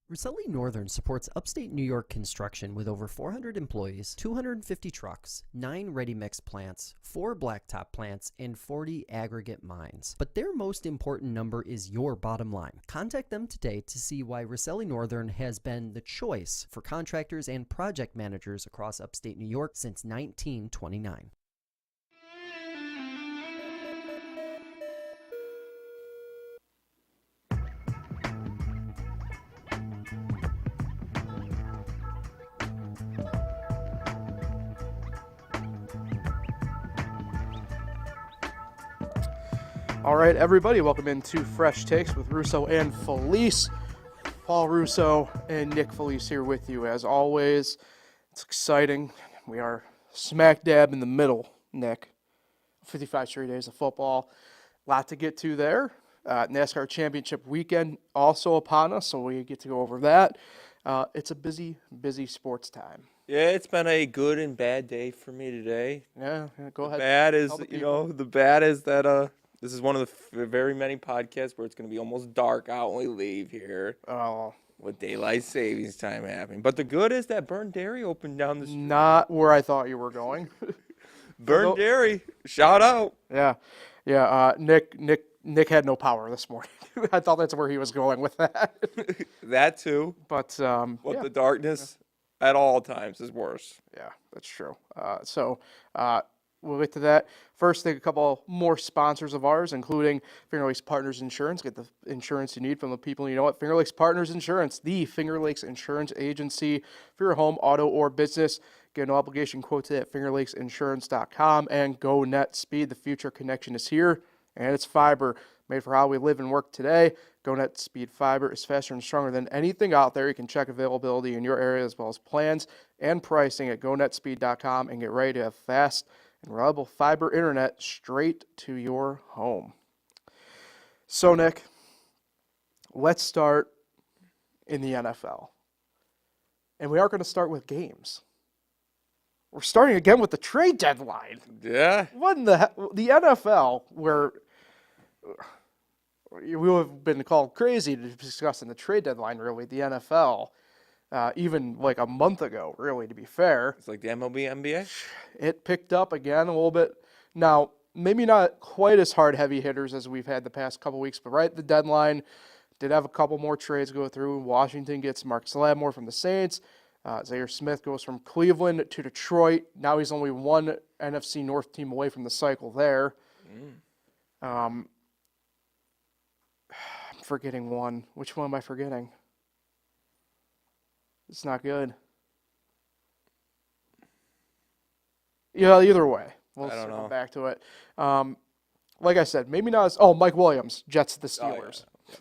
Rosselli Northern supports upstate New York construction with over 400 employees, 250 trucks, 9 ready-mix plants, 4 blacktop plants, and 40 aggregate mines. But their most important number is your bottom line. Contact them today to see why Rosselli Northern has been the choice for contractors and project managers across upstate New York since 1929. All right, everybody, welcome into Fresh Takes with Russo and Felice. Paul Russo and Nick Felice here with you as always. It's exciting. We are smack dab in the middle, Nick. 55 straight days of football. A lot to get to there. NASCAR Championship weekend also upon us, so we get to go over that. It's a busy sports time. Yeah, it's been a good and bad day for me today. Yeah, go ahead. Bad is, the bad is that this is one of the very many podcasts where it's going to be almost dark out when we leave here. Oh, with daylight savings time happening. But the good is that Burn Dairy opened down the street. not where I thought you were going. Burn Dairy, shout out. Yeah. Nick had no power this morning. I thought that's where he was going with that. That too. But The darkness at all times is worse. Yeah, that's true. We'll get to that. First, take a couple more sponsors of ours, including Finger Lakes Partners Insurance. Get the insurance you need from the people you know at Finger Lakes Partners Insurance, the Finger Lakes Insurance Agency for your home, auto, or business. Get no obligation quote today at fingerlakesinsurance.com and go net speed. The future connection is here, and it's fiber made for how we live and work today. Go net speed fiber is faster and stronger than anything out there. You can check availability in your area as well as plans and pricing at gonetspeed.com and get ready to have fast and reliable fiber internet straight to your home. So, Nick, let's start in the NFL. And we are going to start with games. We're starting again with the trade deadline. Yeah. What in the NFL, where we have been called crazy to discussing the trade deadline, really, the NFL, even like a month ago, really, to be fair. It's like the MLB, NBA. It picked up again a little bit. Now, maybe not quite as hard heavy hitters as we've had the past couple weeks, but right at the deadline, did have a couple more trades go through. Washington gets Marcus Lattimore from the Saints. Zaire Smith goes from Cleveland to Detroit. Now he's only one NFC North team away from the cycle there. I'm forgetting one. Which one am I forgetting? It's not good. Yeah, either way. We'll circle back to it. Like I said, maybe not as... Oh, Mike Williams, Jets to the Steelers. Yeah.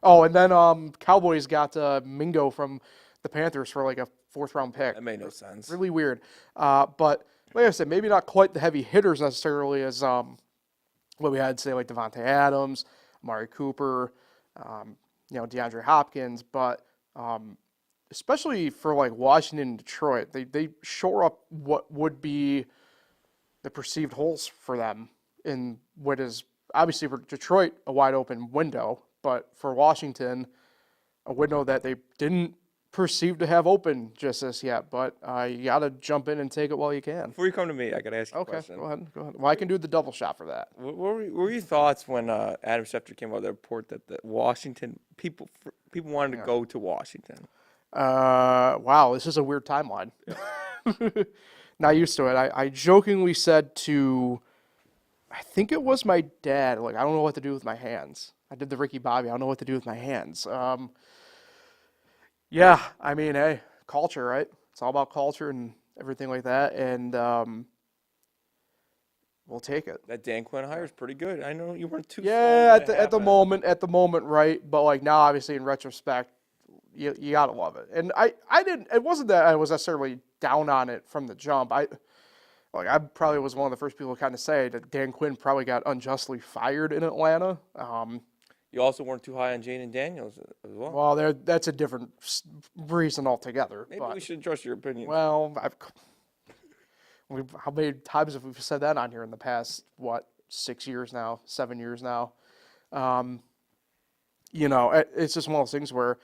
Oh, and then Cowboys got Mingo from the Panthers for like a 4th-round pick. That made no sense. Really weird. But like I said, maybe not quite the heavy hitters necessarily as what we had, say, like Devontae Adams, Amari Cooper, DeAndre Hopkins, but especially for like Washington and Detroit, they shore up what would be the perceived holes for them in what is obviously for Detroit a wide open window, but for Washington, a window that they didn't perceive to have open just as yet. But you got to jump in and take it while you can. Before you come to me, I got to ask you a question. Okay, go ahead. Well, I can do the double shot for that. What were your thoughts when Adam Schefter came out with the report that the Washington people wanted to go to Washington? Wow, this is a weird timeline. Yeah. Not used to it. I jokingly said to, I think it was my dad, like, I don't know what to do with my hands. I did the Ricky Bobby. I don't know what to do with my hands. Yeah, I mean, hey, culture, right? It's all about culture and everything like that, and we'll take it. That Dan Quinn hire is pretty good. I know you weren't too. Yeah, at the moment, right? But like now, obviously, in retrospect, you gotta love it. And I didn't. It wasn't that I was necessarily down on it from the jump. I probably was one of the first people to kind of say that Dan Quinn probably got unjustly fired in Atlanta. You also weren't too high on Jaden Daniels as well. Well, that's a different reason altogether. Maybe we should trust your opinion. Well, how many times have we said that on here in the past, 7 years now? It's just one of those things where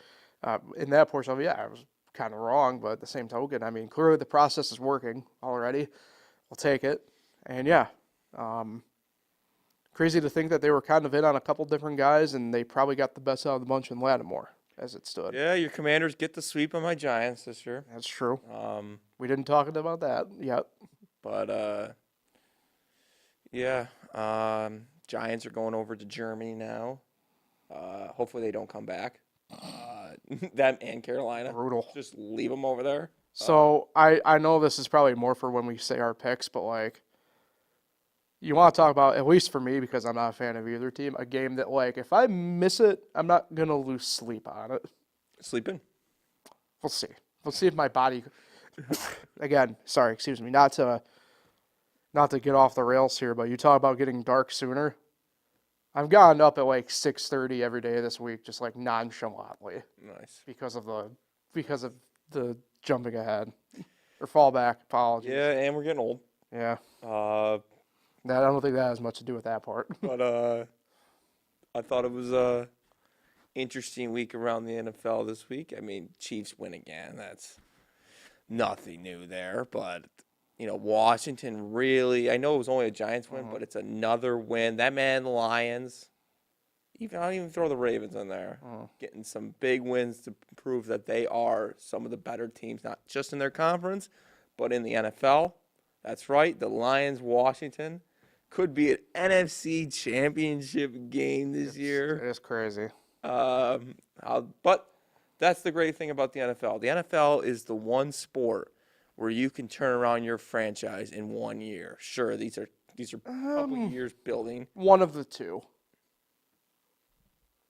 in that portion of it, I was kind of wrong, but at the same token, I mean, clearly the process is working already. We'll take it. And yeah, crazy to think that they were kind of in on a couple different guys, and they probably got the best out of the bunch in Lattimore, as it stood. Yeah, your Commanders get the sweep on my Giants this year. That's true. We didn't talk about that yet. But, yeah, Giants are going over to Germany now. Hopefully they don't come back. Them and Carolina. Brutal. Just leave them over there. So I know this is probably more for when we say our picks, but like, you want to talk about, at least for me, because I'm not a fan of either team, a game that like if I miss it, I'm not gonna lose sleep on it. Sleeping? We'll see. We'll see if my body. Again, sorry, excuse me, not to get off the rails here, but you talk about getting dark sooner. I've gotten up at like 6:30 every day this week, just like nonchalantly. Nice. Because of the jumping ahead or fall back. Apologies. Yeah, and we're getting old. Yeah. Uh, I don't think that has much to do with that part. but I thought it was a interesting week around the NFL this week. I mean, Chiefs win again. That's nothing new there, but you know, Washington really, I know it was only a Giants win, but it's another win. That man, the Lions, I don't even throw the Ravens in there, getting some big wins to prove that they are some of the better teams, not just in their conference, but in the NFL. That's right, the Lions, Washington, could be an NFC championship game this year. It is crazy. But that's the great thing about the NFL. The NFL is the one sport where you can turn around your franchise in 1 year. Sure, these are a couple years building. One of the two.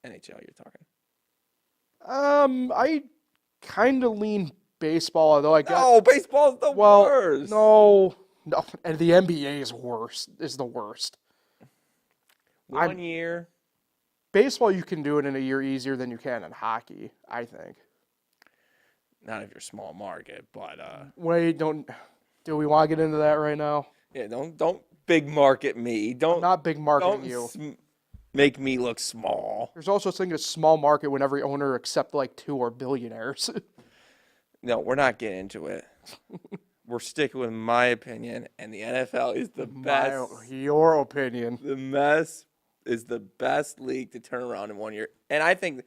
NHL, you're talking. I kind of lean baseball, although I guess. No, baseball's the worst. No, and the NBA is worse. Is the worst. 1 year. Baseball, you can do it in a year easier than you can in hockey, I think. Not if you're small market, but Wait, do we want to get into that right now? yeah, don't big market me. I'm not big marketing don't you. Make me look small. There's also a thing of small market when every owner except like two are billionaires. No, we're not getting into it. We're sticking with my opinion, and the NFL is the best. Your opinion. The mess is the best league to turn around in 1 year. And I think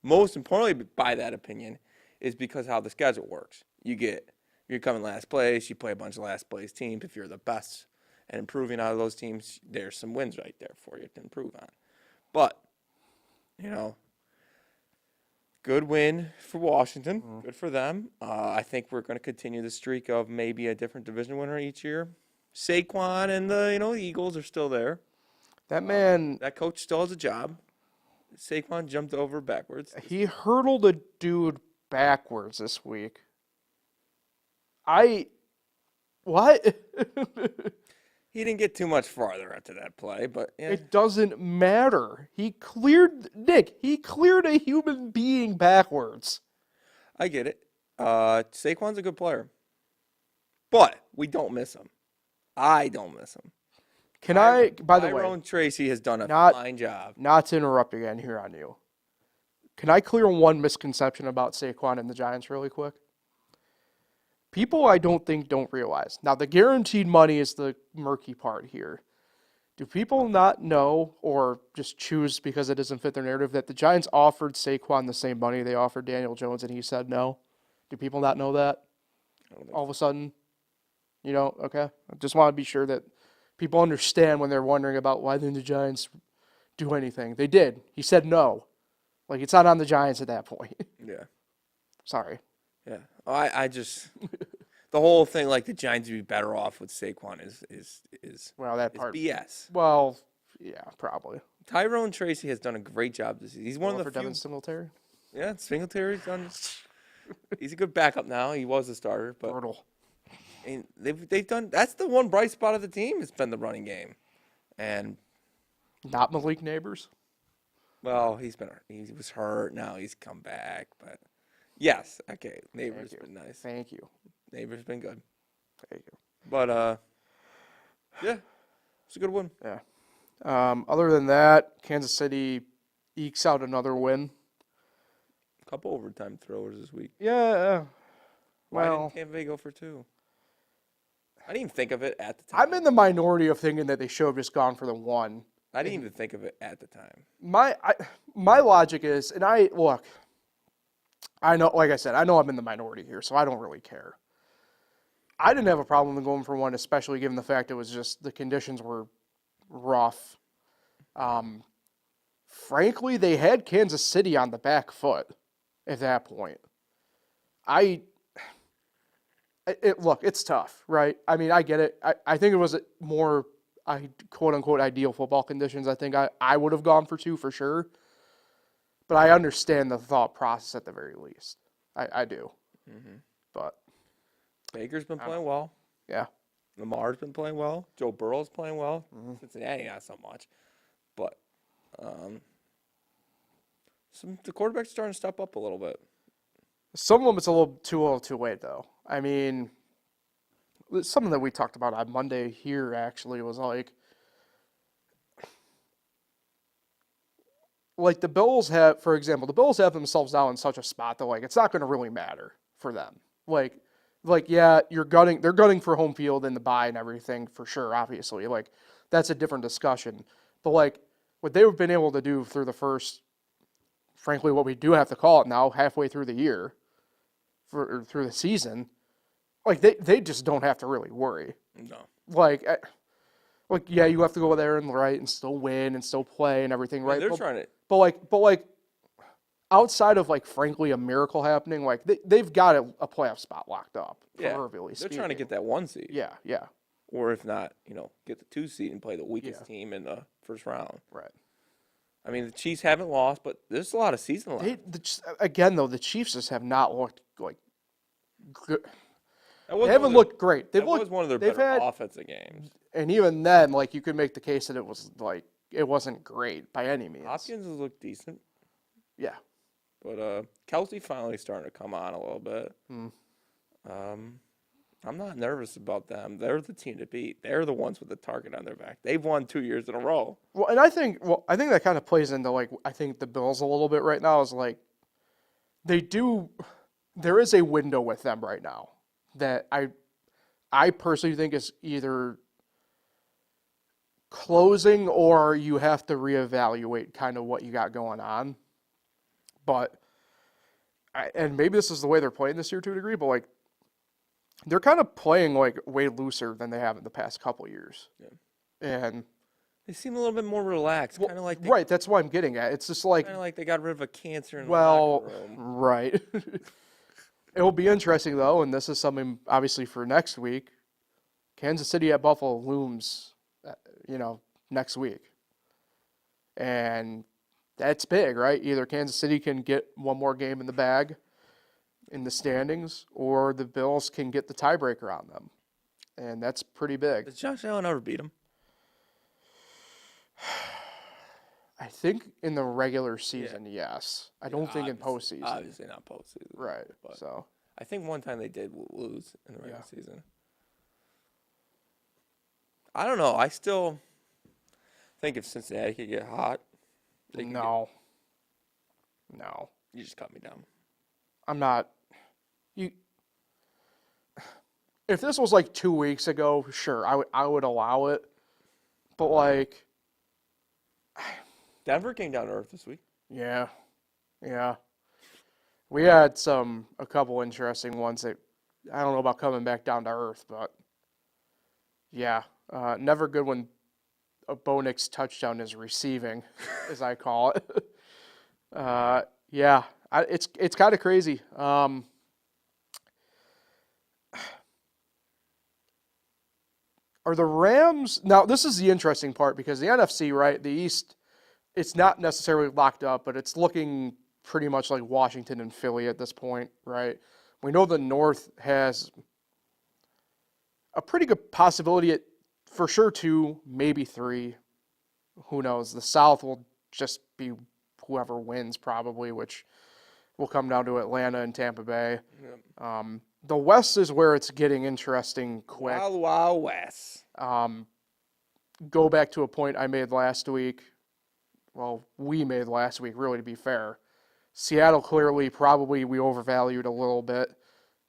most importantly by that opinion is because how the schedule works. You come in last place, you play a bunch of last place teams. If you're the best and improving out of those teams, there's some wins right there for you to improve on. But, you know, good win for Washington. Good for them. I think we're going to continue the streak of maybe a different division winner each year. Saquon and the Eagles are still there. That man. That coach still has a job. Saquon jumped over backwards. He hurdled a dude backwards this week. What? He didn't get too much farther after that play, but yeah. It doesn't matter. He cleared a human being backwards. I get it. Saquon's a good player. But we don't miss him. I don't miss him. By the way, Tyrone Tracy has done a fine job. Not to interrupt again here on you. Can I clear one misconception about Saquon and the Giants really quick? People I don't realize. Now, the guaranteed money is the murky part here. Do people not know or just choose because it doesn't fit their narrative that the Giants offered Saquon the same money they offered Daniel Jones and he said no? Do people not know that? All of a sudden? Okay. I just want to be sure that people understand when they're wondering about why didn't the Giants do anything. They did. He said no. Like, it's not on the Giants at that point. Yeah. Sorry. Yeah. I just the whole thing like the Giants would be better off with Saquon is BS. Well, yeah, probably. Tyrone Tracy has done a great job this season. He's one of the for few. Devin Singletary. Yeah, Singletary's done. He's a good backup now. He was a starter, but Brutal. And they've done. That's the one bright spot of the team. It's been the running game, and not Malik Neighbors. Well, he was hurt. Now he's come back, but yes, okay. Neighbors been nice. Thank you. Neighbors been good. Thank you. But yeah, it's a good one. Yeah. Other than that, Kansas City ekes out another win. Couple overtime throwers this week. Yeah. Why Well, didn't Tampa Bay go for 2? I didn't even think of it at the time. I'm in the minority of thinking that they should have just gone for the 1. I didn't even think of it at the time. My logic is, and I know, like I said, I know I'm in the minority here, so I don't really care. I didn't have a problem with going for 1, especially given the fact it was just the conditions were rough. Frankly, they had Kansas City on the back foot at that point. Look, it's tough, right? I mean, I get it. I think it was more, quote-unquote, ideal football conditions. I think I would have gone for 2 for sure. But I understand the thought process at the very least. I do. Mm-hmm. But Baker's been playing well. yeah. Lamar's been playing well. Joe Burrow's playing well. Mm-hmm. Cincinnati, not so much. But the quarterback's starting to step up a little bit. Some of them, it's a little too late, though. I mean, something that we talked about on Monday here, actually, was like the Bills have, for example, the Bills have themselves now in such a spot that, like, it's not going to really matter for them. Like, yeah, they're gunning for home field in the bye and everything, for sure, obviously. Like, that's a different discussion. But, like, what they've been able to do through the first, frankly, what we do have to call it now, halfway through the year, through the season, like, they just don't have to really worry. No. Like, yeah, you have to go there and still win and still play and everything, right? They're trying to. But like, outside of, like, frankly, a miracle happening, like, they've got a playoff spot locked up, proverbially They're speaking. trying to get that 1 seed. Yeah. Or if not, get the 2 seed and play the weakest team in the first round. Right. I mean, the Chiefs haven't lost, but there's a lot of season left. Again, though, the Chiefs just have not looked like good. They haven't looked great. That was one of their better offensive games. And even then, like, you could make the case that it was, like, it wasn't great by any means. Hopkins has looked decent. Yeah. But Kelsey finally starting to come on a little bit. I'm not nervous about them. They're the team to beat. They're the ones with the target on their back. They've won 2 years in a row. Well, and I think that kind of plays into, like, I think the Bills a little bit right now is, like, there is a window with them right now that I personally think is either closing or you have to reevaluate kind of what you got going on. But, and maybe this is the way they're playing this year to a degree, but, like, they're kind of playing, like, way looser than they have in the past couple of years. Yeah. And they seem a little bit more relaxed, kind of like right. That's what I'm getting at. It's just like kind of like they got rid of a cancer in the locker room. Right. It will be interesting though, and this is something obviously for next week. Kansas City at Buffalo looms, next week, and that's big, right? Either Kansas City can get one more game in the bag in the standings, or the Bills can get the tiebreaker on them, and that's pretty big. Does Josh Allen ever beat him? I think in the regular season, yes. I don't think in postseason. Obviously not postseason. Right. But So I think one time they did lose in the regular season. I don't know. I still think if Cincinnati could get hot, no. You just cut me down. I'm not. If this was like 2 weeks ago, sure, I would allow it. But like, Denver came down to earth this week. Yeah. We had a couple interesting ones that I don't know about coming back down to earth, but yeah, never good when a Bo Nix touchdown is receiving, as I call it. Yeah, it's kind of crazy. Are the Rams now? This is the interesting part because the NFC, right, the East, it's not necessarily locked up, but it's looking pretty much like Washington and Philly at this point, right? We know the North has a pretty good possibility at for sure 2, maybe 3. Who knows? The South will just be whoever wins probably, which will come down to Atlanta and Tampa Bay. Yep. The West is where it's getting interesting quick. Wild, wild West. Go back to a point I made last week. Well, we made last week, really, to be fair. Seattle clearly probably we overvalued a little bit.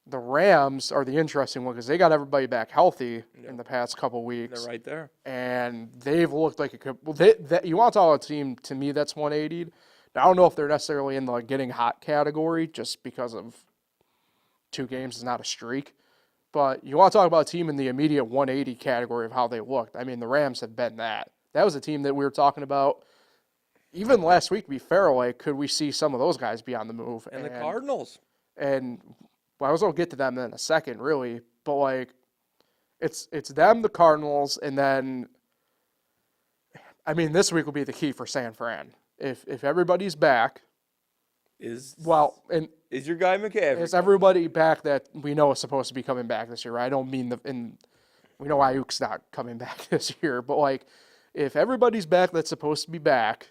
The Rams are the interesting one because they got everybody back healthy in the past couple weeks. They're right there. And they've looked like you want to talk about a team, to me, that's 180'd. Now, I don't know if they're necessarily in the getting hot category just because of 2 games is not a streak. But you want to talk about a team in the immediate 180 category of how they looked. I mean, the Rams have been that. That was a team that we were talking about even last week, to be fair, like, could we see some of those guys be on the move? And the Cardinals. And well, I was going to get to them in a second, really. But, like, it's them, the Cardinals, and then, I mean, this week will be the key for San Fran. If everybody's back, Is your guy McCaffrey? is everybody back that we know is supposed to be coming back this year, right? I don't mean we know Ayuk's not coming back this year, but, like, if everybody's back that's supposed to be back,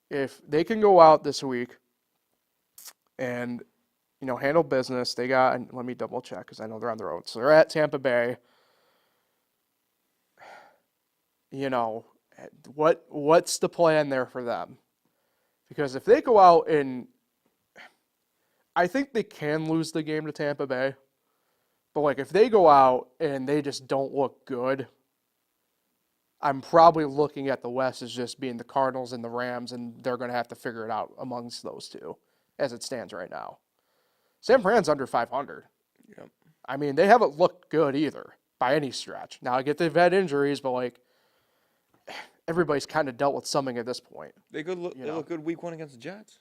if they can go out this week and, handle business, they got, and let me double check because I know they're on the road. So they're at Tampa Bay. What's the plan there for them? Because if they go out and I think they can lose the game to Tampa Bay, but like if they go out and they just don't look good, I'm probably looking at the West as just being the Cardinals and the Rams, and they're going to have to figure it out amongst those two as it stands right now. San Fran's under 500. Yep. I mean, they haven't looked good either by any stretch. Now, I get they've had injuries, but like everybody's kind of dealt with something at this point. They look good week 1 against the Jets.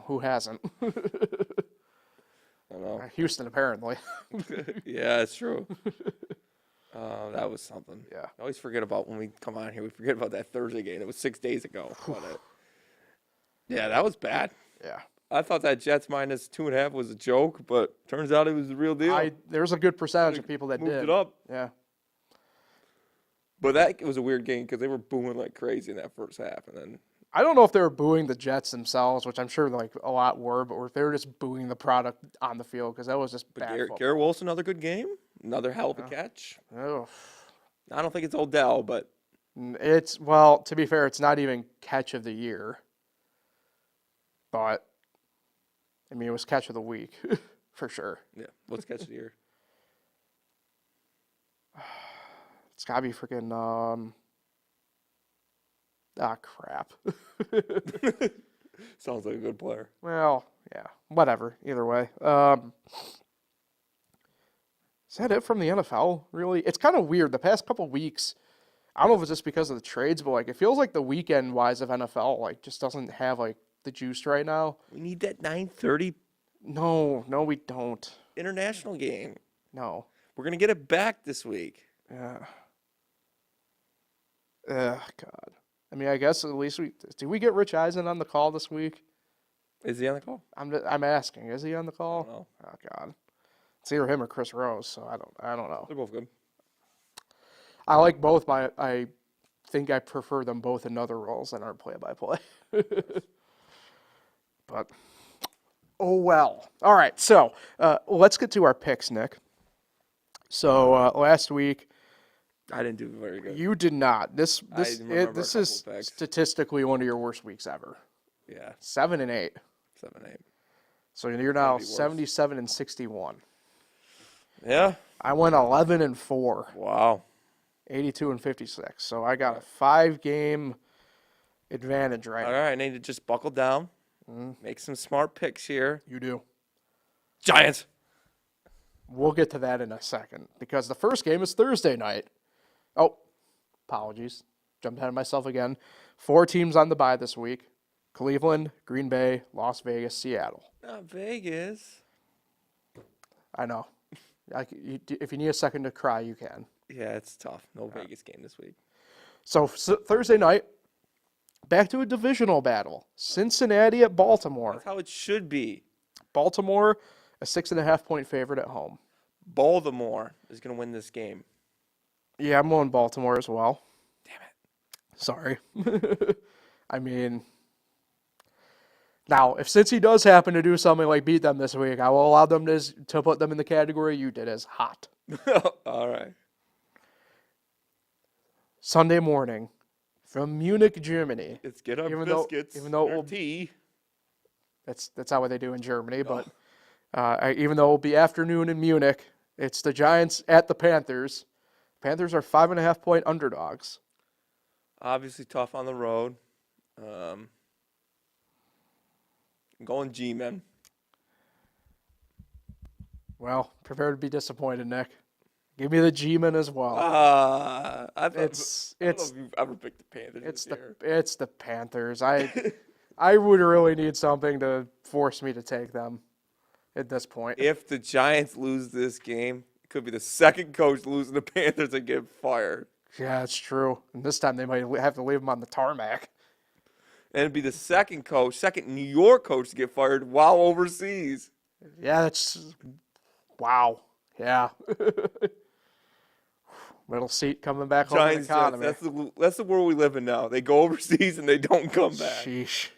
Who hasn't? I know. Houston, apparently. Yeah, it's true. That was something. Yeah. I always forget about when we come on here. We forget about that Thursday game. It was 6 days ago. Yeah, that was bad. Yeah. I thought that Jets minus 2.5 was a joke, but turns out it was the real deal. There's a good percentage of people that moved did. it up. Yeah. But that was a weird game because they were booing like crazy in that first half, and then I don't know if they were booing the Jets themselves, which I'm sure like a lot were, but if they were just booing the product on the field because that was just bad. Garrett Wilson, another good game, another hell of a catch. Oh. I don't think it's Odell, but to be fair, it's not even catch of the year. But I mean, it was catch of the week for sure. Yeah, what's catch of the year? It's gotta be freaking crap. Sounds like a good player. Well, yeah, whatever. Either way, is that it from the NFL? Really, it's kind of weird. The past couple weeks, I don't know if it's just because of the trades, but like it feels like the weekend wise of NFL like just doesn't have like the juice right now. We need that 9:30 No, we don't. international game. No. We're gonna get it back this week. Yeah. God. I mean, I guess at least did we get Rich Eisen on the call this week? Is he on the call? I'm asking. Is he on the call? I don't know. Oh God. It's either him or Chris Rose, so I don't know. They're both good. I like both, but I think I prefer them both in other roles than our play-by-play. But oh well. All right, so let's get to our picks, Nick. So last week I didn't do very good. you did not. This is picks. statistically one of your worst weeks ever. Yeah, 7-8. 7-8. So you're now Could be worse. 77-61. Yeah. I went 11-4. Wow. 82-56. So I got a 5-game advantage right All now. right, I need to just buckle down, make some smart picks here. You do. Giants. We'll get to that in a second because the first game is Thursday night. Oh, apologies. Jumped ahead of myself again. 4 teams on the bye this week. Cleveland, Green Bay, Las Vegas, Seattle. Not Vegas. I know. If you need a second to cry, you can. Yeah, it's tough. No Vegas game this week. So Thursday night, back to a divisional battle. Cincinnati at Baltimore. That's how it should be. Baltimore, a 6.5-point favorite at home. Baltimore is going to win this game. Yeah, I'm going Baltimore as well. Damn it. Sorry. I mean, now, if Cincy does happen to do something like beat them this week, I will allow them to put them in the category you did as hot. All right. Sunday morning, from Munich, Germany. Let's get our Even biscuits, though it our will- tea. That's not what they do in Germany, Oh. but even though it will be afternoon in Munich, it's the Giants at the Panthers. Panthers are 5.5-point underdogs. Obviously tough on the road. I'm going G-men. Well, prepare to be disappointed, Nick. Give me the G-men as well. I don't know it's if you've ever picked the Panthers it's this the year. it's the Panthers. I would really need something to force me to take them at this point. If the Giants lose this game, it could be the second coach losing the Panthers and get fired. Yeah, it's true. And this time they might have to leave him on the tarmac. And it'd be the second New York coach to get fired while overseas. Yeah, that's wow. Yeah. Middle seat coming back home in Giants, the economy. that's the world we live in now. They go overseas and they don't come back. Sheesh.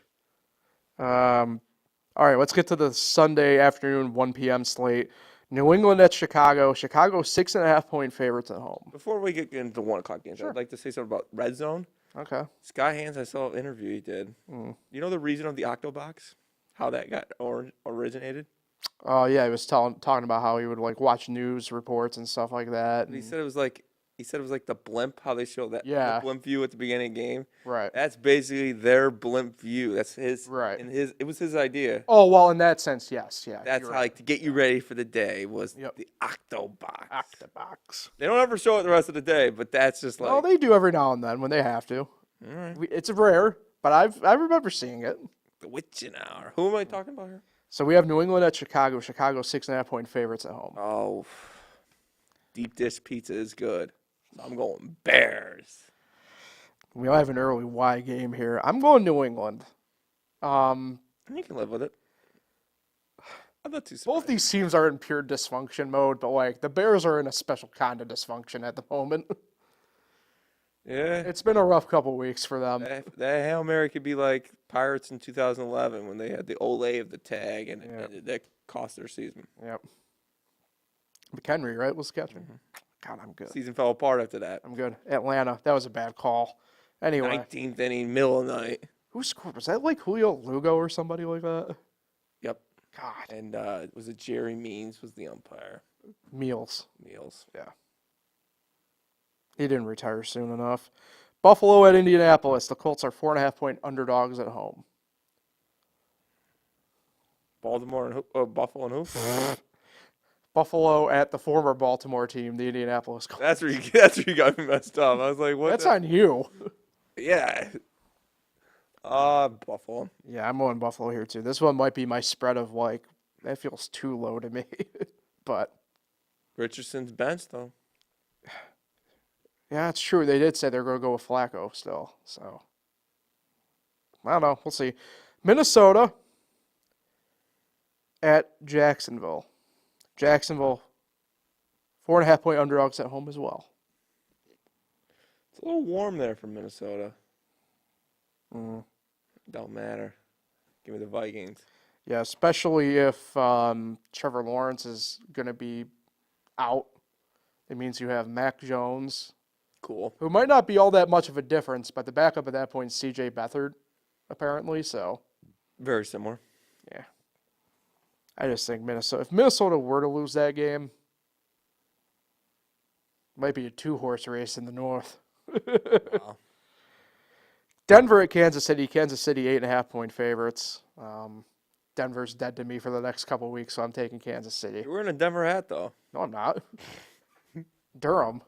All right, let's get to the Sunday afternoon 1 p.m. slate. New England at Chicago. Chicago 6.5-point favorites at home. Before we get into the 1 o'clock games, Sure. I'd like to say something about Red Zone. Okay. Sky Hands, I saw an interview he did. You know the reason of the Octobox? How that got originated? Oh yeah, he was talking about how he would like watch news reports and stuff like that. He said it was like the blimp, how they show that Yeah. the blimp view at the beginning of the game. Right. That's basically their blimp view. That's his Right. and it was his idea. Oh well, in that sense, yes, yeah. That's you're how right. like to get you ready for the day was Yep. the Octobox. Octobox. They don't ever show it the rest of the day, but that's just like Well, they do every now and then when they have to. all right. It's rare, but I remember seeing it. The witching hour. Who am I talking about here? So we have New England at Chicago. Chicago 6.5-point favorites at home. Oh, deep dish pizza is good. So I'm going Bears. We have an early Y game here. I'm going New England. You can live with it. I'm not too surprised. Both these teams are in pure dysfunction mode, but like the Bears are in a special kind of dysfunction at the moment. Yeah. It's been a rough couple weeks for them. That Hail Mary could be like Pirates in 2011 when they had the Olay of the tag and that cost their season. Yep. McHenry, right, was catching. God, I'm good. Season fell apart after that. I'm good. Atlanta, that was a bad call. Anyway, 19th inning, middle of the night. who scored? Was that like Julio Lugo or somebody like that? Yep. God, And was it Jerry Means was the umpire? Meals. Meals. Yeah. He didn't retire soon enough. Buffalo at Indianapolis. The Colts are 4.5-point underdogs at home. Baltimore and Buffalo and who? Buffalo at the former Baltimore team, the Indianapolis Colts. That's where you got me messed up. I was like, what? That's on you. Yeah. Buffalo. Yeah, I'm going Buffalo here too. This one might be my spread of like, that feels too low to me. But Richardson's bench though. yeah, it's true. They did say they're going to go with Flacco still. So I don't know. We'll see. Minnesota at Jacksonville. Jacksonville, 4.5-point underdogs at home as well. It's a little warm there for Minnesota. Mm. Don't matter. Give me the Vikings. Yeah, especially if Trevor Lawrence is going to be out. It means you have Mac Jones, Cool. who might not be all that much of a difference, but the backup at that point is C.J. Beathard, apparently. So, Very similar. yeah. I just think Minnesota, if Minnesota were to lose that game, it might be a 2-horse race in the North. Wow. Denver at Kansas City. Kansas City 8.5-point favorites. Denver's dead to me for the next couple weeks, so I'm taking Kansas City. You're wearing a Denver hat though. No, I'm not. Durham.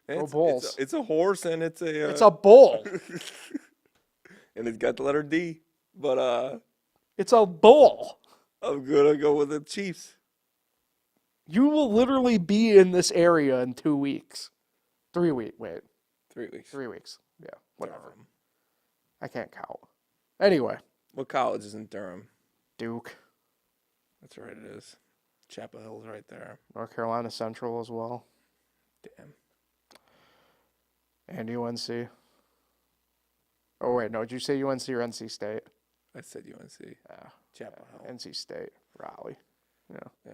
Go Bulls. It's a horse and it's a. It's a bull. and it's got the letter D. But It's a bull. I'm gonna go with the Chiefs. You will literally be in this area in 2 weeks. 3 weeks. Wait. 3 weeks. 3 weeks. Yeah, whatever. Durham. I can't count. Anyway, What college is in Durham? Duke, That's right, it is. Chapel Hill's right there. North Carolina Central as well, Damn. and UNC. Oh, wait, no, did you say UNC or NC State? I said UNC. Yeah, Chapel Hill. NC State, Raleigh. Yeah. Yeah.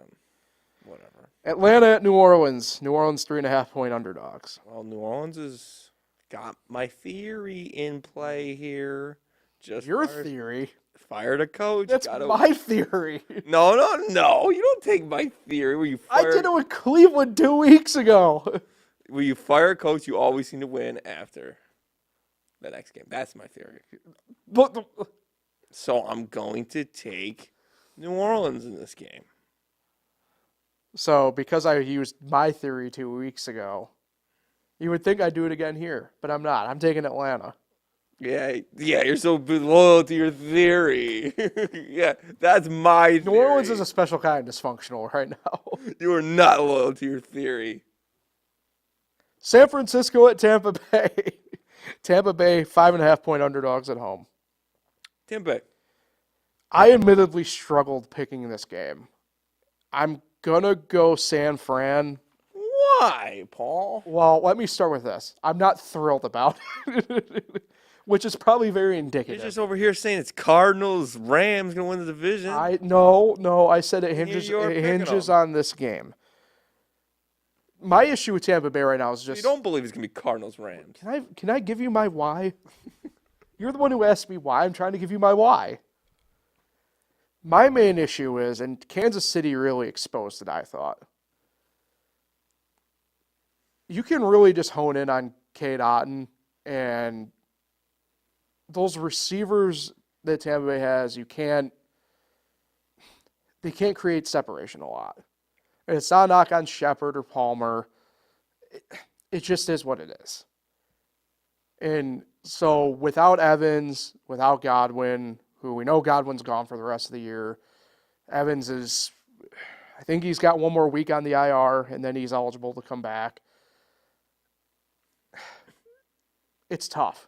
Whatever. Atlanta at New Orleans. New Orleans 3.5-point underdogs. Well, New Orleans is got my theory in play here. Just Your theory? fired a coach. That's my theory. No. You don't take my theory. Where you I fire, did it with Cleveland 2 weeks ago. where you fire a coach, you always seem to win after the next game. That's my theory. But So I'm going to take New Orleans in this game. so because I used my theory 2 weeks ago, you would think I'd do it again here, but I'm not. I'm taking Atlanta. Yeah, you're so loyal to your theory. Yeah, that's my theory. New Orleans is a special kind of dysfunctional right now. You are not loyal to your theory. San Francisco at Tampa Bay. Tampa Bay, 5.5-point underdogs at home. Tampa Bay. I admittedly struggled picking this game. I'm going to go San Fran. Why, Paul? Well, let me start with this. I'm not thrilled about it, which is probably very You're indicative. just over here saying it's Cardinals, Rams going to win the division. No, I said it You're picking hinges them. on this game. My issue with Tampa Bay right now is You just don't believe it's going to be Cardinals, Rams. Can I give you my why? You're the one who asked me why. I'm trying to give you my why. My main issue is, and Kansas City really exposed it, I thought. You can really just hone in on Cade Otton and those receivers that Tampa Bay has. They can't create separation a lot. And it's not a knock on Shepard or Palmer. It just is what it is. And so without Evans, without Godwin, who we know Godwin's gone for the rest of the year, Evans is, I think he's got one more week on the IR, and then he's eligible to come back. It's tough.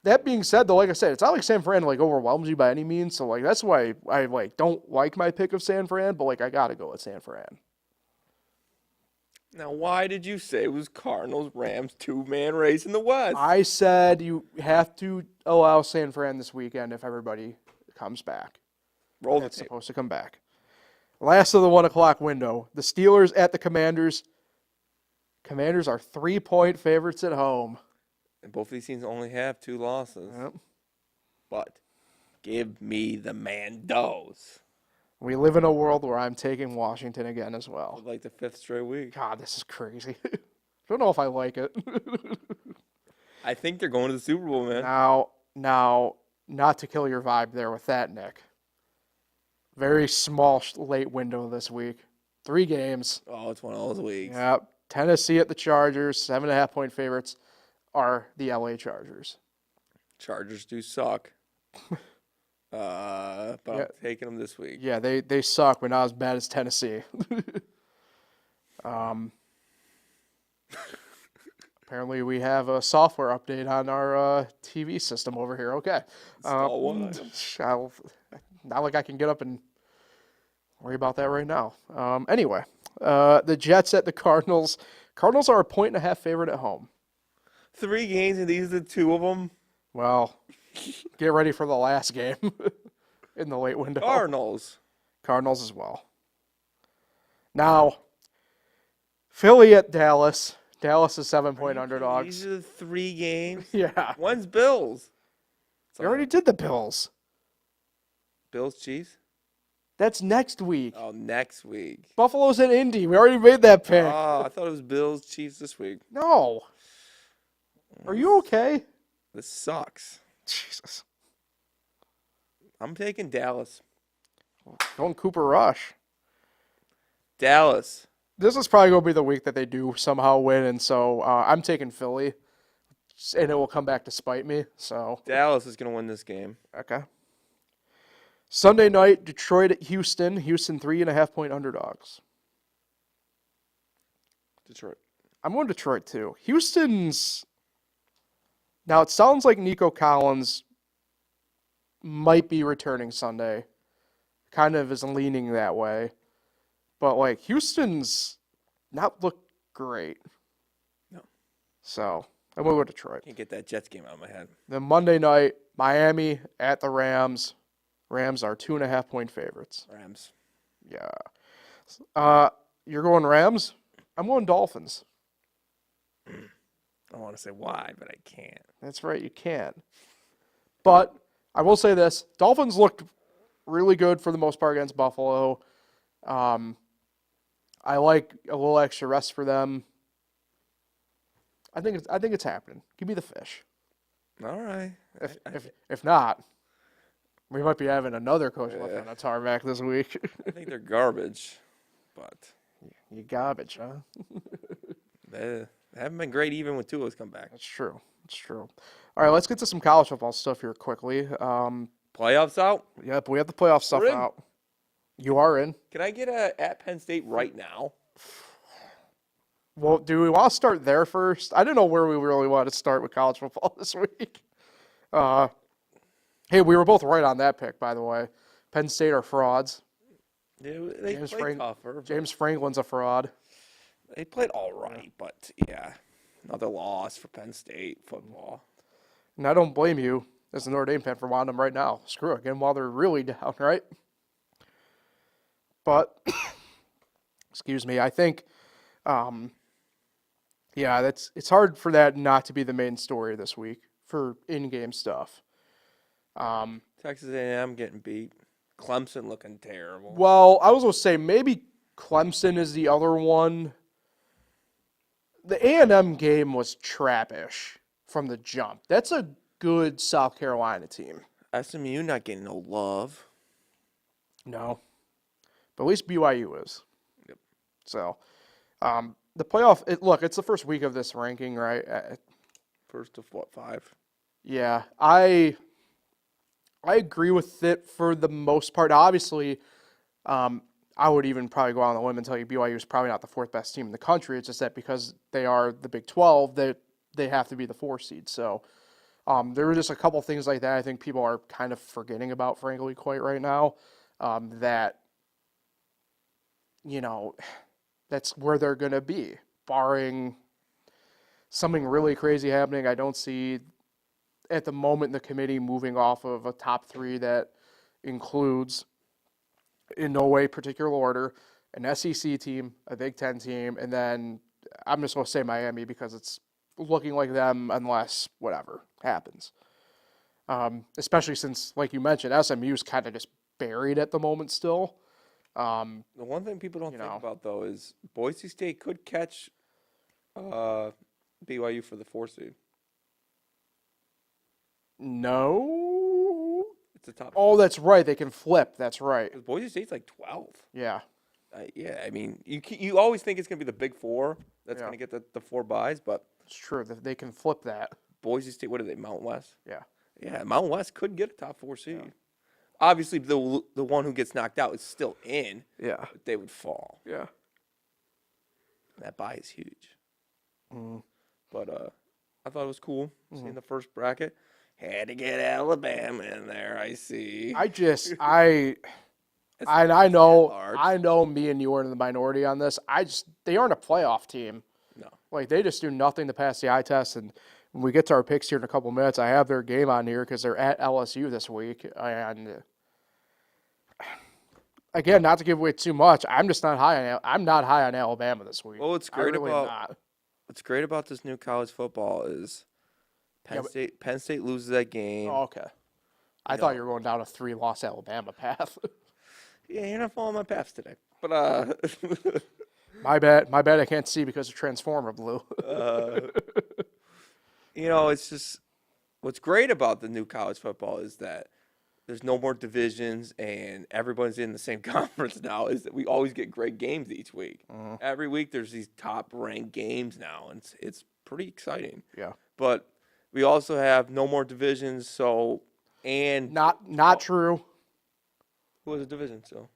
That being said, though, like I said, it's not like San Fran overwhelms you by any means. So that's why I don't like my pick of San Fran, but I gotta go with San Fran. Now, why did you say it was Cardinals, Rams, two-man race in the West? I said you have to allow San Fran this weekend if everybody comes back. Roll the That's tape. supposed to come back. Last of the 1 o'clock window. The Steelers at the Commanders. Commanders are 3-point favorites at home. And both of these teams only have 2 losses. Yep. But give me the Mandos. We live in a world where I'm taking Washington again as well. Like the 5th straight week. God, this is crazy. I don't know if I like it. I think they're going to the Super Bowl, man. Now, not to kill your vibe there with that, Nick. Very small late window this week. 3 games. Oh, it's one of those weeks. Yep. Tennessee at the Chargers. 7.5-point favorites are the LA Chargers. Chargers do suck. But I'm taking them this week. Yeah, they suck, but not as bad as Tennessee. Apparently, we have a software update on our TV system over here. Okay. Install one item. Not like I can get up and worry about that right now. Anyway, the Jets at the Cardinals. Cardinals are a 1.5 favorite at home. 3 games, and these are the 2 of them. Well, get ready for the last game in the late window. Cardinals as well. Now, Philly at Dallas. Dallas is 7-point underdogs. These are the 3 games. Yeah. When's Bills? We already did the Bills. Bills, Chiefs? That's next week. Oh, next week. Buffalo's in Indy. We already made that pick. Oh, I thought it was Bills, Chiefs this week. No. Are you okay? This sucks. Jesus. I'm taking Dallas. Going Cooper Rush. Dallas. This is probably going to be the week that they do somehow win, and so I'm taking Philly, and it will come back to spite me. So Dallas is going to win this game. okay. Sunday night, Detroit at Houston. Houston 3.5-point underdogs. Detroit. I'm going Detroit too. Houston's. Now it sounds like Nico Collins might be returning Sunday. Kind of is leaning that way. But Houston's not looked great. No. So I'm going to go Detroit. Can't get that Jets game out of my head. Then Monday night, Miami at the Rams. Rams are 2.5-point favorites. Rams. Yeah. You're going Rams? I'm going Dolphins. I want to say why, but I can't. That's right, you can. But I will say this: Dolphins looked really good for the most part against Buffalo. I like a little extra rest for them. I think it's happening. Give me the fish. All right. If not, we might be having another coach left on a tarmac this week. I think they're garbage, but You garbage, huh? they haven't been great even when Tua's come back. That's true. That's true. All right, let's get to some college football stuff here quickly. Playoffs out? Yep, we have the playoff stuff We're in. out. You are in. Can I get a at Penn State right now? Well, do we want to start there first? I didn't know where we really wanted to start with college football this week. Hey, we were both right on that pick, by the way. Penn State are frauds. They played tougher. James Franklin's a fraud. They played all right, but yeah, another loss for Penn State football. And I don't blame you as a Notre Dame fan for wanting them right now. Screw it, get them while they're really down, right? But, excuse me, I think, it's hard for that not to be the main story this week for in-game stuff. Texas A&M getting beat. Clemson looking terrible. Well, I was going to say maybe Clemson is the other one. The A&M game was trappish from the jump. That's a good South Carolina team. SMU not getting no love. No. But at least BYU is. Yep. So, the playoff, it's the first week of this ranking, right? First of what, 5? Yeah, I agree with it for the most part. Obviously, I would even probably go out on a limb and tell you BYU is probably not the 4th best team in the country. It's just that because they are the Big 12, they have to be the 4 seed. So there were just a couple things like that I think people are kind of forgetting about, frankly, quite right now, that, that's where they're going to be. Barring something really crazy happening, I don't see at the moment the committee moving off of a top 3 that includes, in no way particular order, an SEC team, a Big Ten team, and then I'm just going to say Miami because it's looking like them unless whatever happens. Especially since, like you mentioned, SMU's kind of just buried at the moment still. The one thing people don't think about, though, is Boise State could catch BYU for the 4 seed. No. It's a top. Oh, that's right. They can flip. That's right. Because Boise State's like 12. Yeah. I mean, you always think it's going to be the Big 4 that's going to get the 4 buys, but It's true. They can flip that. Boise State, what are they, Mountain West? Yeah. Yeah, Mountain West could get a top 4 seed. Yeah. Obviously, the one who gets knocked out is still in. Yeah. But they would fall. Yeah. That buy is huge. But I thought it was cool seeing the first bracket. Had to get Alabama in there, I see. I know me and you are in the minority on this. They aren't a playoff team. No. Like, they just do nothing to pass the eye test. And when we get to our picks here in a couple minutes, I have their game on here because they're at LSU this week. And again, not to give away too much, I'm not high on Alabama this week. Well, what's great about this new college football is Penn State loses that game. Oh, okay. I thought you were going down a 3-loss Alabama path. Yeah, you're not following my paths today. But My bad I can't see because of Transformer Blue. It's just what's great about the new college football is that there's no more divisions and everyone's in the same conference now, is that we always get great games each week. Every week there's these top-ranked games now, and it's pretty exciting. Yeah. But we also have no more divisions, Not true. Who has a division still?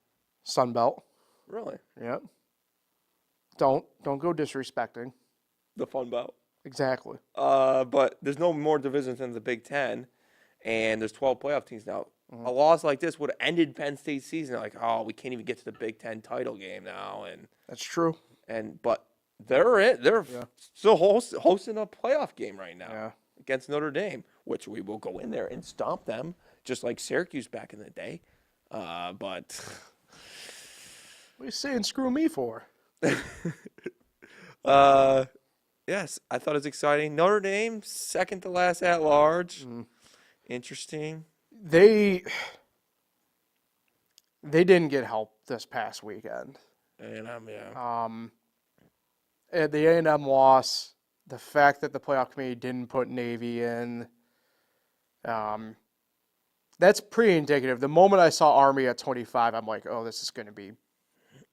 Sun Belt. Really? Yep. Don't go disrespecting. The Fun Belt. Exactly. But there's no more divisions than the Big Ten, and there's 12 playoff teams now. A loss like this would have ended Penn State's season. Like, we can't even get to the Big Ten title game now, and that's true. But they're still hosting a playoff game right now against Notre Dame, which we will go in there and stomp them, just like Syracuse back in the day. But what are you saying? Screw me for? Yes, I thought it was exciting. Notre Dame, second to last at large. Mm. Interesting. They didn't get help this past weekend. And yeah. At the A&M loss, the fact that the playoff committee didn't put Navy in, that's pretty indicative. The moment I saw Army at 25, I'm like, oh, this is going to be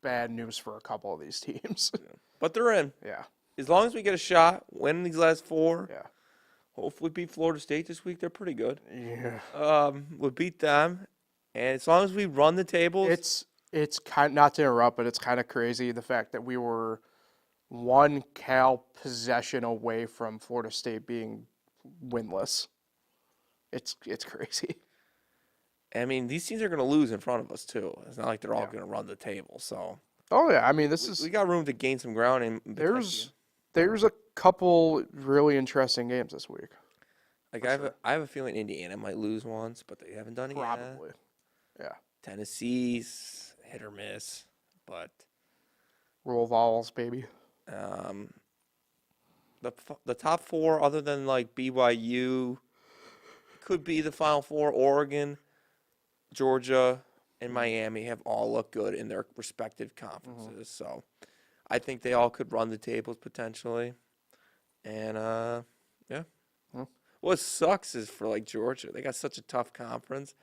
bad news for a couple of these teams. But they're in. Yeah. As long as we get a shot, win these last 4. Yeah. Hopefully beat Florida State this week. They're pretty good. Yeah. We'll beat them. And as long as we run the tables. It's kind, not to interrupt, but it's kind of crazy the fact that we were one Cal possession away from Florida State being winless. It's crazy. I mean, these teams are going to lose in front of us, too. It's not like they're all going to run the table. So. Oh, yeah. I mean, We got room to gain some ground. And there's a couple really interesting games this week. Like I have a feeling Indiana might lose once, but they haven't done it yet. Probably. Yeah. Tennessee's hit or miss, but Roll Vols, baby. the top 4, other than like BYU, could be the Final 4. Oregon, Georgia, and Miami have all looked good in their respective conferences. So I think they all could run the tables potentially. And yeah. What sucks is for like Georgia, they got such a tough conference.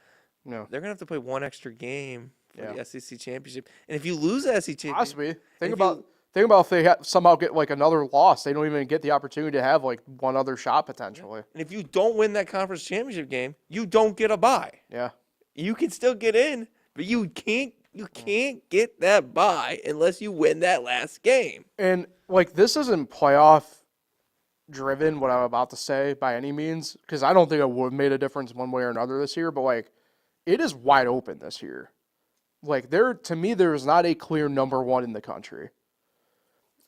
No. They're gonna have to play one extra game for Yeah. the SEC championship. And if you lose the SEC championship, Possibly. Think about if they somehow get like another loss, they don't even get the opportunity to have like one other shot potentially. and if you don't win that conference championship game, you don't get a bye. Yeah. You can still get in, but you can't get that bye unless you win that last game. And like this isn't playoff driven, what I'm about to say, by any means, because I don't think it would have made a difference one way or another this year, but like it is wide open this year. Like to me, there is not a clear number 1 in the country.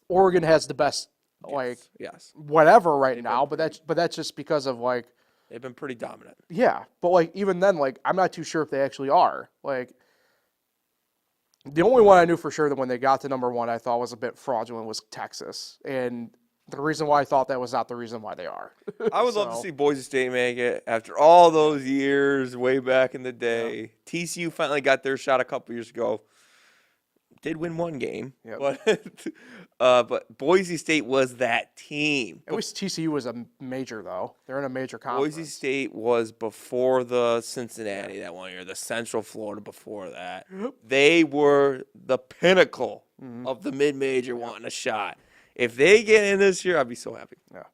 Oregon has the best, like Yes. whatever right now, but that's just because of like, They've been pretty dominant. yeah. But like even then, like I'm not too sure if they actually are. Like the only one I knew for sure that when they got to number 1, I thought was a bit fraudulent was Texas, and the reason why I thought that was not the reason why they are. I would love to see Boise State make it after all those years way back in the day. Yeah. TCU finally got their shot a couple years ago. Did win one game, but Boise State was that team. At least TCU was a major, though. They're in a major conference. Boise State was before the Cincinnati that one year, the Central Florida before that. They were the pinnacle of the mid-major wanting a shot. If they get in this year, I'd be so happy. Yeah.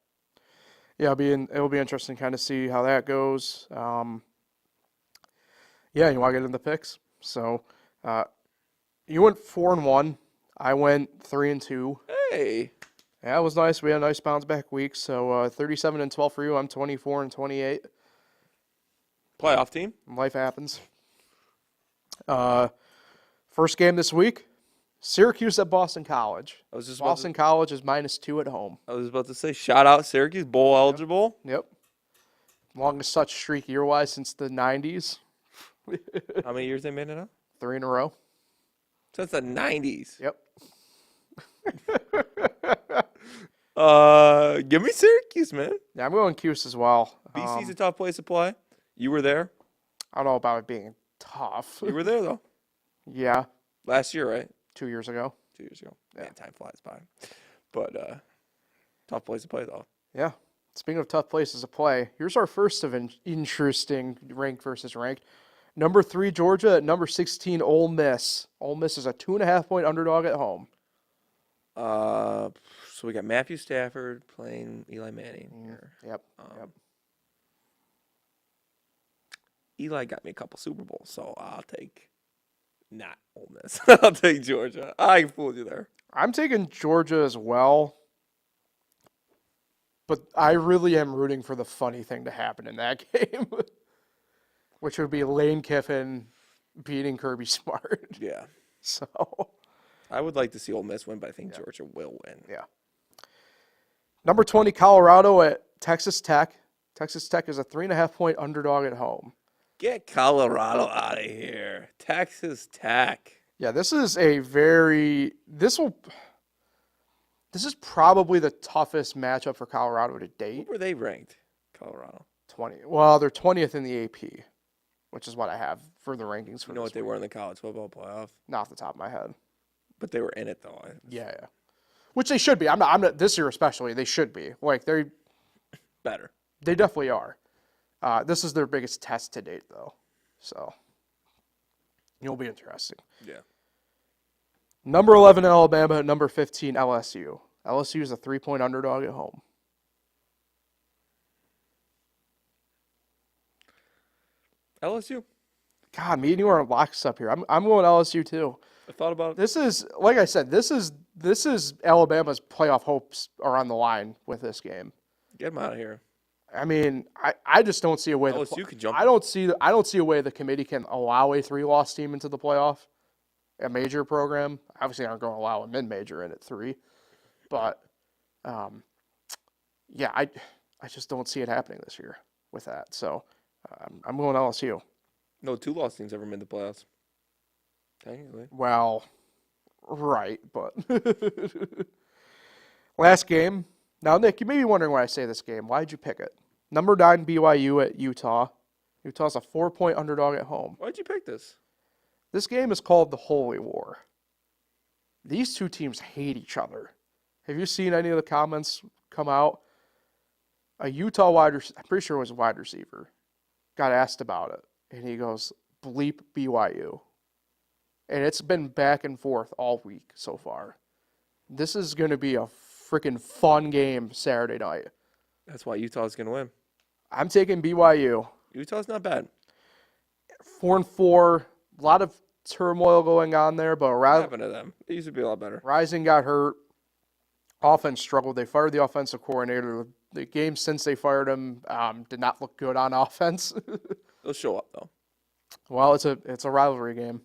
Yeah, it'll be interesting to kind of see how that goes. Yeah, you want to get in the picks? So, you went 4-1. I went 3-2. Hey. Yeah, it was nice. We had a nice bounce back week. So 37-12 for you. I'm 24-28. Playoff team. Life happens. First game this week. Syracuse at Boston College. Boston College is -2 at home. I was about to say, shout out Syracuse, bowl eligible. Yep. Longest such streak year-wise since the 90s. How many years they made it up? 3 in a row. Since the 90s. Yep. Give me Syracuse, man. Yeah, I'm going Cuse as well. BC's a tough place to play. You were there. I don't know about it being tough. You were there, though. Yeah. Last year, right? 2 years ago. 2 years ago. Yeah. Man, time flies by. But tough place to play, though. Yeah. Speaking of tough places to play, here's our first of an interesting ranked versus ranked. Number 3, Georgia at number 16, Ole Miss. Ole Miss is a 2.5-point underdog at home. So we got Matthew Stafford playing Eli Manning here. Yep. Eli got me a couple Super Bowls, so I'll take not Ole Miss. I'll take Georgia. I fooled you there. I'm taking Georgia as well, but I really am rooting for the funny thing to happen in that game, which would be Lane Kiffin beating Kirby Smart. Yeah. So I would like to see Ole Miss win, but I think Georgia will win. Yeah. Number 20, Colorado at Texas Tech. Texas Tech is a 3.5-point underdog at home. Get Colorado out of here. Texas Tech. Yeah, this is This is probably the toughest matchup for Colorado to date. Where were they ranked? Colorado. 20. Well, they're 20th in the AP, which is what I have for the rankings for You know this what they week. were in the college football playoff? Not off the top of my head. But they were in it though. Yeah. Which they should be. I'm not this year especially. They should be. Like Better. they definitely are. This is their biggest test to date, though. So it'll be interesting. Yeah. Number 11 Alabama, number 15 LSU. LSU is a 3-point underdog at home. LSU. God, me and you are in lockstep here. I'm going LSU too. I thought about it. This is, like I said, this is Alabama's playoff hopes are on the line with this game. Get them out of here. I mean, I just don't see a way. LSU can jump. I don't see a way the committee can allow a 3-loss team into the playoff. A major program obviously aren't going to allow a mid-major in at 3, but yeah, I just don't see it happening this year with that. So I'm going LSU. No 2-loss teams ever made the playoffs. Technically. Well, right, but last game. Now, Nick, you may be wondering why I say this game. Why did you pick it? Number 9 BYU at Utah. Utah's a 4-point underdog at home. Why'd you pick this? This game is called the Holy War. These two teams hate each other. Have you seen any of the comments come out? A Utah I'm pretty sure it was a wide receiver, got asked about it, and he goes, bleep BYU. And it's been back and forth all week so far. This is going to be a freaking fun game Saturday night. That's why Utah's going to win. I'm taking BYU. Utah's not bad. 4-4. A lot of turmoil going on there, but What happened to them? They used to be a lot better. Rising got hurt. Offense struggled. They fired the offensive coordinator. The game since they fired him did not look good on offense. They'll show up though. Well, it's a rivalry game.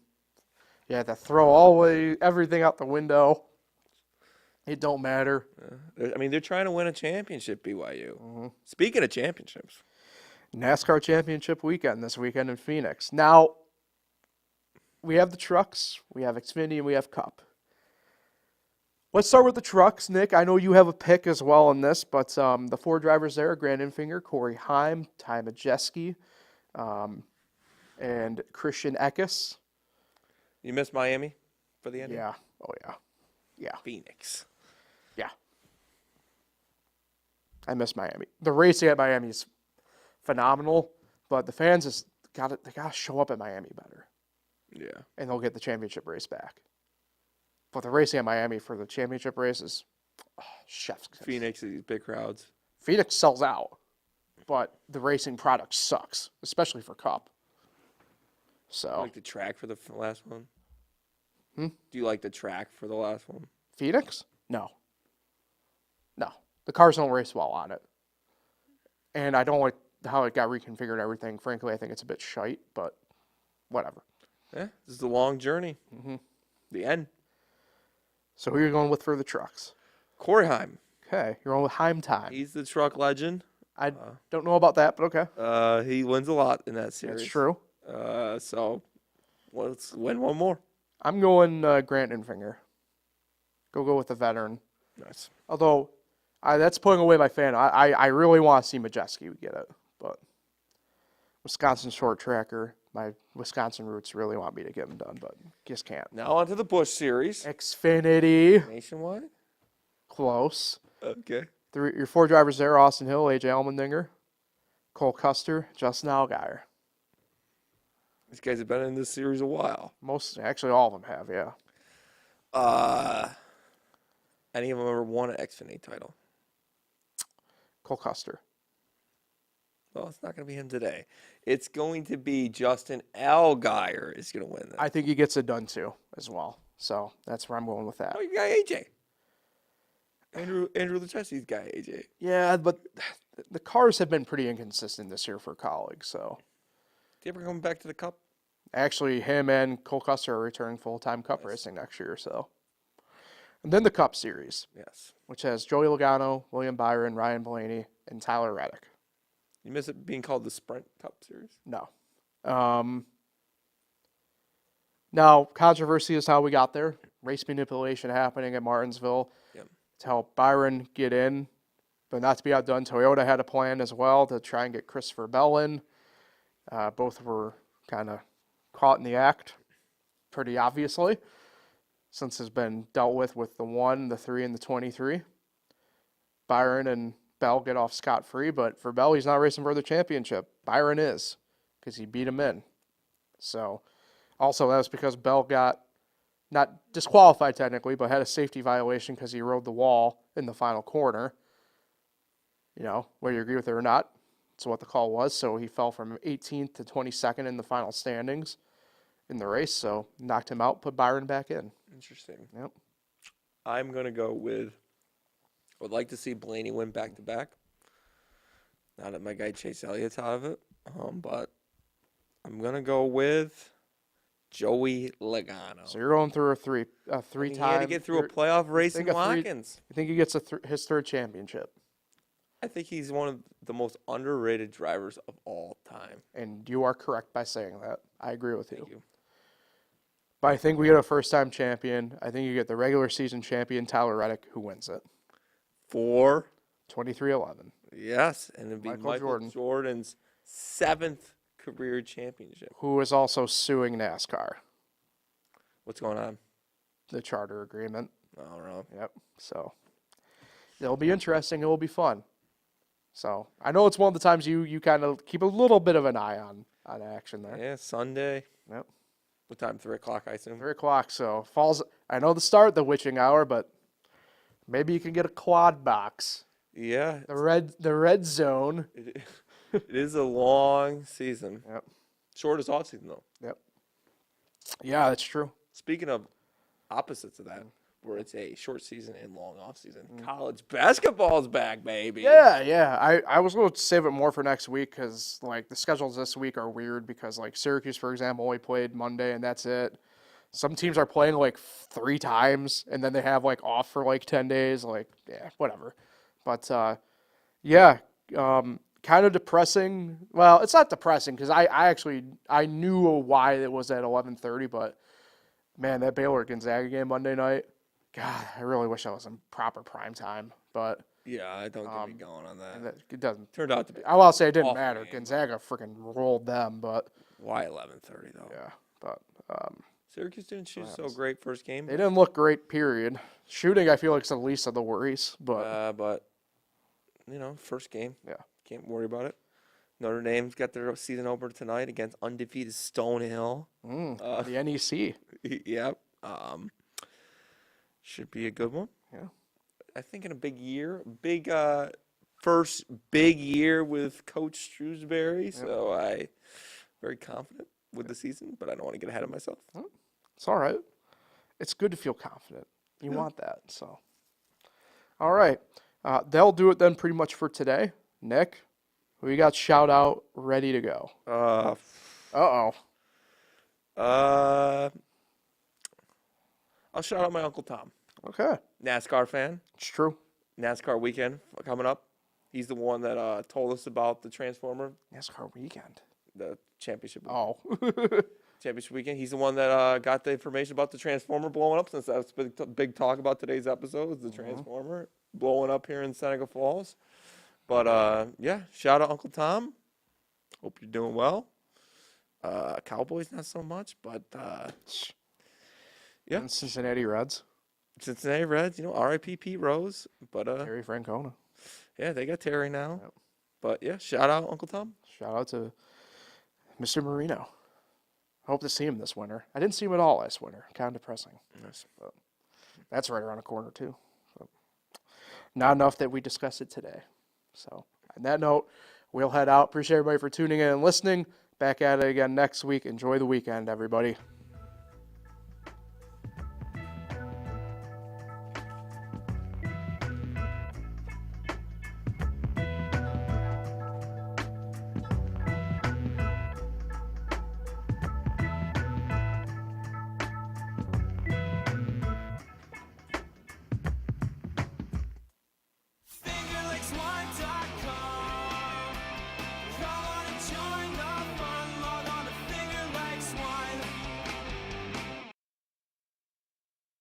You have to throw everything out the window. It don't matter. I mean, they're trying to win a championship, BYU. Mm-hmm. Speaking of championships. NASCAR championship weekend this weekend in Phoenix. Now, we have the trucks, we have Xfinity, and we have Cup. Let's start with the trucks, Nick. I know you have a pick as well in this, but the 4 drivers there, Grant Enfinger, Corey Heim, Ty Majeski, and Christian Eckes. You missed Miami for the end? Yeah. Oh, yeah. Yeah. Phoenix. Yeah. I miss Miami. The racing at Miami is phenomenal, but the fans they got to show up at Miami better. Yeah. And they'll get the championship race back. But the racing at Miami for the championship race is chef's kiss. Phoenix, these big crowds. Phoenix sells out, but the racing product sucks, especially for Cup. So, Do you like the track for the last one? Hmm? Do you like the track for the last one? Phoenix? No. The cars don't race well on it. And I don't like how it got reconfigured and everything. Frankly, I think it's a bit shite, but whatever. Yeah, this is the long journey. Mm-hmm. The end. So who are you going with for the trucks? Corey Heim. Okay, you're going with Heim time. He's the truck legend. I don't know about that, but okay. He wins a lot in that series. That's true. So let's win one more. I'm going Grant Enfinger. Go with the veteran. Nice. Although, that's putting away my fan. I really want to see Majeski get it, but Wisconsin short tracker. My Wisconsin roots really want me to get him done, but just can't. Now on to the Busch Series. Xfinity. Nationwide? Close. Okay. Your 4 drivers there, Austin Hill, AJ Allmendinger, Cole Custer, Justin Allgaier. These guys have been in this series a while. Actually, all of them have, yeah. Any of them ever won an Xfinity title? Cole Custer. Well, it's not going to be him today. It's going to be Justin Allgaier is going to win this. I think he gets it done too, as well. So that's where I'm going with that. Oh, you got AJ. Andrew Lachesse's guy, AJ. Yeah, but the cars have been pretty inconsistent this year for colleagues. So Did he ever come back to the Cup? actually, him and Cole Custer are returning full-time Cup racing next year. So, and then the Cup Series, Yes. which has Joey Logano, William Byron, Ryan Blaney, and Tyler Reddick. You miss it being called the Sprint Cup Series? No. Now, controversy is how we got there. Race manipulation happening at Martinsville. Yep. to help Byron get in, but not to be outdone. Toyota had a plan as well to try and get Christopher Bell in. Both were kind of caught in the act, pretty obviously, since it's been dealt with the 1, the 3, and the 23. Byron and Bell get off scot-free, but for Bell, he's not racing for the championship. Byron is, because he beat him in. So, also that was because Bell got not disqualified technically, but had a safety violation because he rode the wall in the final corner. You know, whether you agree with it or not, that's what the call was. So he fell from 18th to 22nd in the final standings in the race. So knocked him out, put Byron back in. Interesting. Yep. I'm going to go with, I would like to see Blaney win back-to-back. Now that my guy Chase Elliott's out of it. But I'm going to go with Joey Logano. So you're going through a three-time. He had to get through a playoff race in think a three- Watkins. You think he gets his third championship? I think he's one of the most underrated drivers of all time. And you are correct by saying that. I agree with Thank you. But I think we get a first-time champion. I think you get the regular season champion, Tyler Reddick, who wins it. For 23-11. yes, and it'd be Michael Michael Jordan. Jordan's 7th career championship. Who is also suing NASCAR, What's going on? the charter agreement. I don't know. Yep. So it'll be interesting. It will be fun. So I know it's one of the times you kind of keep a little bit of an eye on action there. Yeah, Sunday. Yep. What time? 3 o'clock, I assume. 3 o'clock. So falls. I know the start, the witching hour, but maybe you can get a quad box. Yeah. The red zone. It is a long season. Yep. Shortest off season though. Yep. Yeah, that's true. Speaking of opposites of that, where it's a short season and long off season, college basketball's back, baby. Yeah. I was going to save it more for next week because like the schedules this week are weird because like Syracuse, for example, only played Monday and that's it. Some teams are playing like 3 times and then they have like off for like 10 days. Like, yeah, whatever. But kind of depressing. Well, it's not depressing because I knew why it was at 11:30, but man, that Baylor Gonzaga game Monday night. God, I really wish I was in proper prime time, but Yeah, I don't get me going on that. it doesn't. Turned out to be. I will say it didn't awful matter. game. Gonzaga freaking rolled them, but Why 11:30 though? yeah, but Syracuse didn't shoot so great first game. they didn't look great. Period. Shooting, I feel like, is the least of the worries, but But you know, first game. yeah, Can't worry about it. Notre Dame's got their season opener tonight against undefeated Stonehill. the NEC. Yep. Should be a good one. Yeah. I think in a big year, first big year with Coach Shrewsbury. So I very confident with the season, but I don't want to get ahead of myself. It's all right. It's good to feel confident. You want that. So, all right. They'll do it then pretty much for today. Nick, we got shout out ready to go. Uh-oh. I'll shout out my Uncle Tom. Okay. NASCAR fan. It's true. NASCAR weekend coming up. He's the one that told us about the Transformer, NASCAR weekend. the championship. Oh. Championship weekend. He's the one that got the information about the Transformer blowing up, since that's big talk about today's episode, is the Transformer blowing up here in Seneca Falls. But yeah, shout out Uncle Tom. Hope you're doing well. Cowboys not so much, but yeah. And Cincinnati Reds. Cincinnati Reds, you know, R.I.P. Pete Rose. But Terry Francona. yeah, they got Terry now. Yep. But yeah, shout out Uncle Tom. Shout out to Mr. Marino. Hope to see him this winter. I didn't see him at all last winter. Kind of depressing. Yes. But that's right around the corner, too. But not enough that we discuss it today. So, on that note, we'll head out. Appreciate everybody for tuning in and listening. Back at it again next week. Enjoy the weekend, everybody.